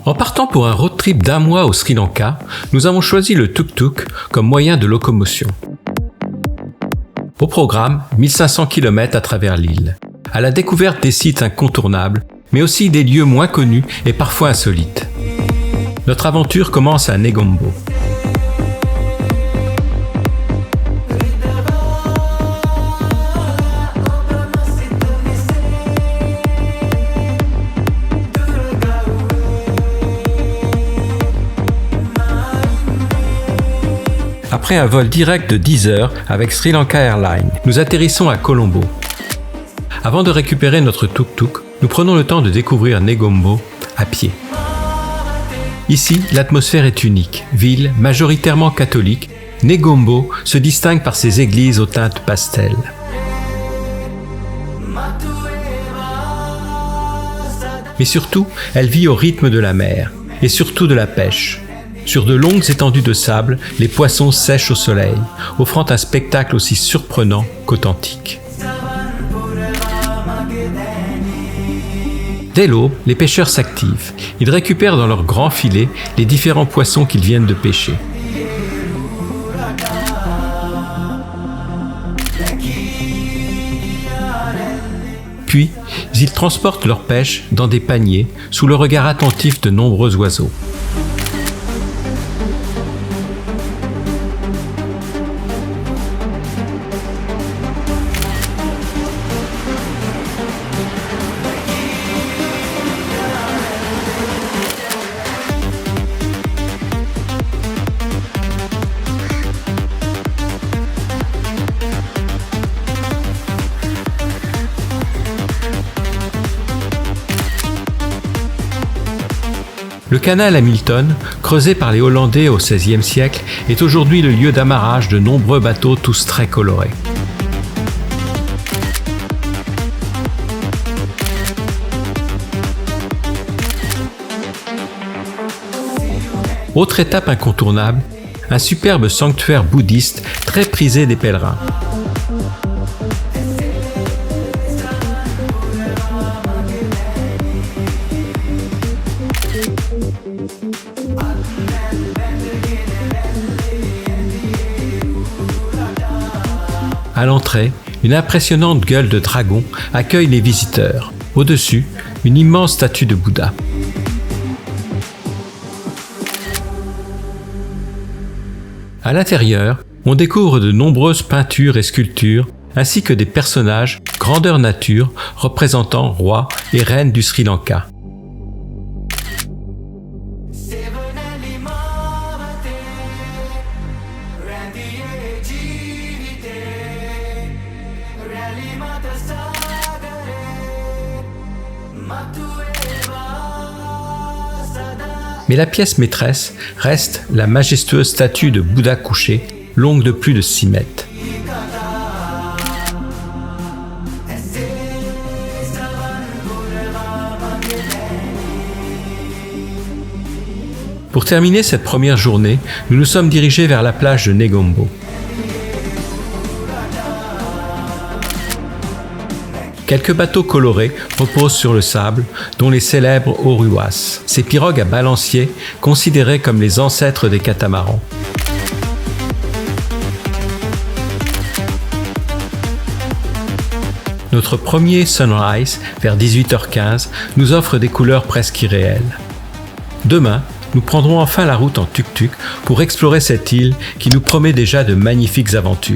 En partant pour un road trip d'1 mois au Sri Lanka, nous avons choisi le tuk-tuk comme moyen de locomotion. Au programme, 1500 km à travers l'île, à la découverte des sites incontournables, mais aussi des lieux moins connus et parfois insolites. Notre aventure commence à Negombo. Après un vol direct de 10 heures avec Sri Lanka Airlines, nous atterrissons à Colombo. Avant de récupérer notre tuk-tuk, nous prenons le temps de découvrir Negombo à pied. Ici, l'atmosphère est unique. Ville majoritairement catholique, Negombo se distingue par ses églises aux teintes pastel. Mais surtout, elle vit au rythme de la mer et surtout de la pêche. Sur de longues étendues de sable, les poissons sèchent au soleil, offrant un spectacle aussi surprenant qu'authentique. Dès l'aube, les pêcheurs s'activent. Ils récupèrent dans leurs grands filets les différents poissons qu'ils viennent de pêcher. Puis, ils transportent leur pêche dans des paniers sous le regard attentif de nombreux oiseaux. Le canal Hamilton, creusé par les Hollandais au XVIe siècle, est aujourd'hui le lieu d'amarrage de nombreux bateaux tous très colorés. Autre étape incontournable, un superbe sanctuaire bouddhiste très prisé des pèlerins. À l'entrée, une impressionnante gueule de dragon accueille les visiteurs. Au-dessus, une immense statue de Bouddha. À l'intérieur, on découvre de nombreuses peintures et sculptures, ainsi que des personnages grandeur nature représentant rois et reines du Sri Lanka. Mais la pièce maîtresse reste la majestueuse statue de Bouddha couché, longue de plus de 6 mètres. Pour terminer cette première journée, nous nous sommes dirigés vers la plage de Negombo. Quelques bateaux colorés reposent sur le sable, dont les célèbres oruas, ces pirogues à balancier considérées comme les ancêtres des catamarans. Notre premier sunrise, vers 18h15, nous offre des couleurs presque irréelles. Demain, nous prendrons enfin la route en tuk-tuk pour explorer cette île qui nous promet déjà de magnifiques aventures.